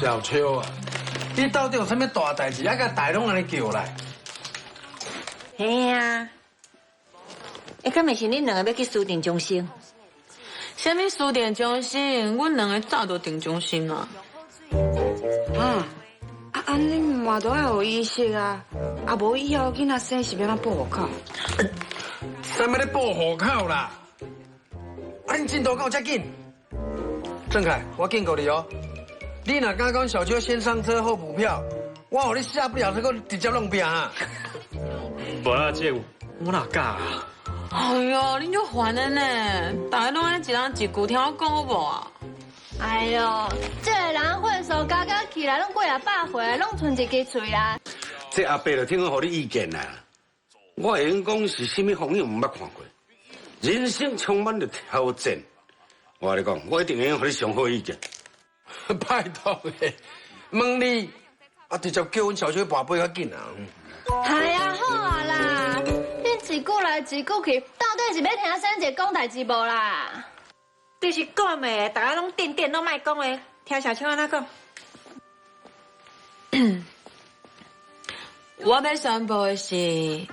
小秋啊，你到底有啥物大代志，还甲大拢安尼叫来？嘿啊！敢袂是恁两个要去书店中心？什么书店中心？阮两个早就订中心了。安尼嘛都要有意识啊！无以后囡仔生是要哪报户口？啥物咧报户口啦？恁进度够遮紧？郑凯，我警告你哦，你若敢讲小秋先上车后补票，我互你下不了这个直接弄病啊！无啊，姐，我哪敢啊？哎呦，恁就烦的呢！大家拢安尼一人一句，听我讲好无啊？哎呦，这个人混手加起来，拢过200回，拢剩一支嘴啦。这阿伯就听我给你意见啦。我会用讲是什么风景唔捌看过，人生充满着挑战。我跟你讲，我一定会给你上好意见。拜托诶，问你直接叫阮小秋跋杯较紧啊！哎呀，好啊啦，恁一句来一句去，到底是要听珊姐讲代志无啦？就是讲的，大家拢定拢卖讲的，听小秋安怎讲？我要宣布的是，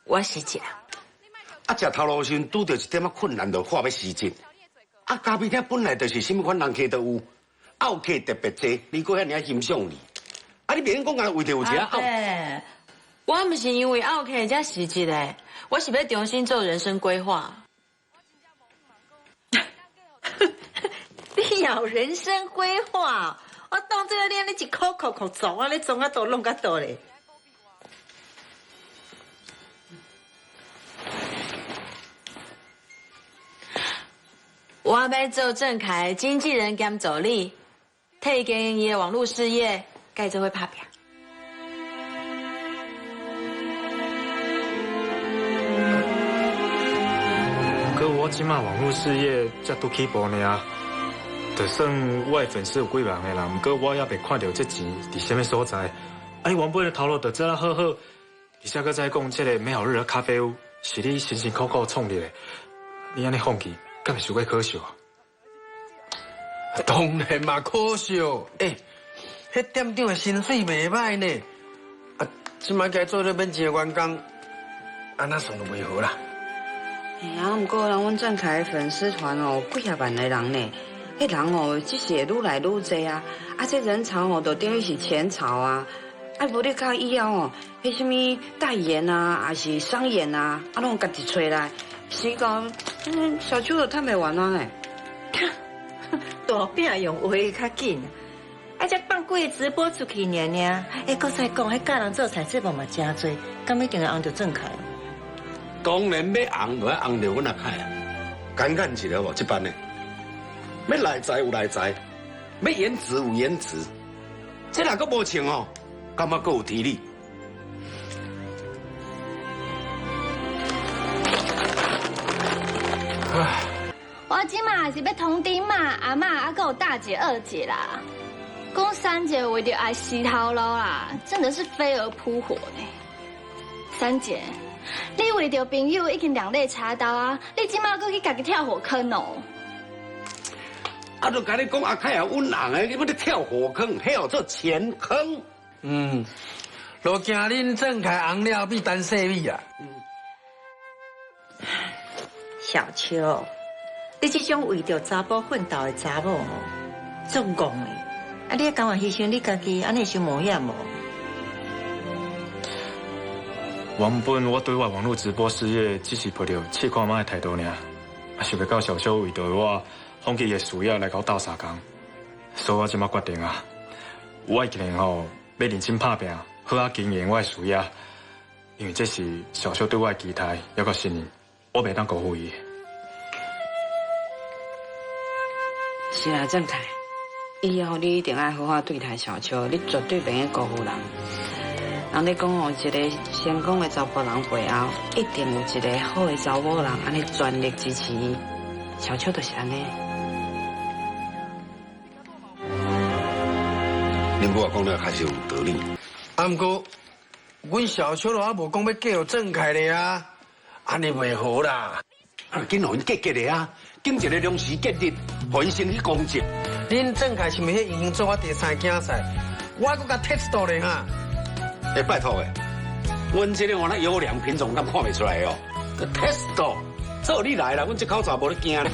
我失职了。食头路时拄着一点困难，就话要失职。咖啡厅本来就是什么款人客都有，奥客特别多，你搁遐尔欣赏你。你别讲为着有一个奥。我不是因为奥客才失职的，我是要重新做人生规划。你有人生规划？我当这个你安尼一口做，我咧装啊多弄啊多咧。我要做郑凯经纪人兼助理，替伊经营伊的网络事业，该做会拍拼。可我即马网络事业才拄起步尔，就算我的粉丝有几万个人，不过我也未看到这钱伫什么所在。你原本的头路就做得好好，而且搁再讲这个美好日的咖啡屋是你辛辛苦苦创立的，你安尼放弃，敢会伤过可惜啊？当然嘛，可惜。迄店长的薪水袂歹呢。即摆该做咧免钱的员工，安那算就袂好啦。不过阮郑凯的粉丝团几万个人呢，迄人只是会愈来愈多啊，这人潮就等于是钱潮啊。无你到以后迄什么代言啊，还是商演啊，拢家己找来，时间小秋就趁袂完啊呢。大饼用话较紧，才放几个直播出去尔。搁再讲，迄教人做菜节目嘛真多，敢一定会红着郑凯？当然要红，就要红着阮阿凯啊！简简一个无，这班呢，要内在有内在，要颜值有颜值，这若阁无穿感觉阁有体力。我今嘛是要通知妈、阿嬷，还有大姐、二姐啦。讲珊姐为着爱洗头路啦，真的是飞蛾扑火呢。珊姐，你为着朋友已经两肋插刀啊，你今嘛搁去家己跳火坑哦。就甲你讲，阿凯也稳人诶，你要咧跳火坑，迄叫做钱坑。就惊恁郑凯红了比单细米啊！小秋，你这种为着查甫奋斗的查某总讲的，你甘愿牺牲你家己，安尼是冒险无？原本我对我网络直播事业只是抱着试看卖的态度尔，想袂到小秋为着我放弃伊的事业来甲我斗相共，所以我即马决定啊，我一定要认真打拼，好好经营我的事业，因为这是小秋对我的期待，还有信任，我袂当辜负伊。是啊，郑凯，以后你一定要好好对待小秋，你绝对袂用辜负人。人咧讲一个成功的查甫人背后，一定有一个好的查某人，安尼全力支持伊。小秋就是安尼。恁母讲了还是有道理。不过，阮小秋还无讲要叫郑凯咧啊，安尼袂好啦。紧互因结结咧啊，紧一个临时结日，互因先去公职。恁郑凯是毋是迄英做我第三竞赛，我搁甲 test 到咧哈。拜托诶，阮这个那优良品种，敢看袂出来哦。test 做你来啦，阮这口罩无咧惊咧。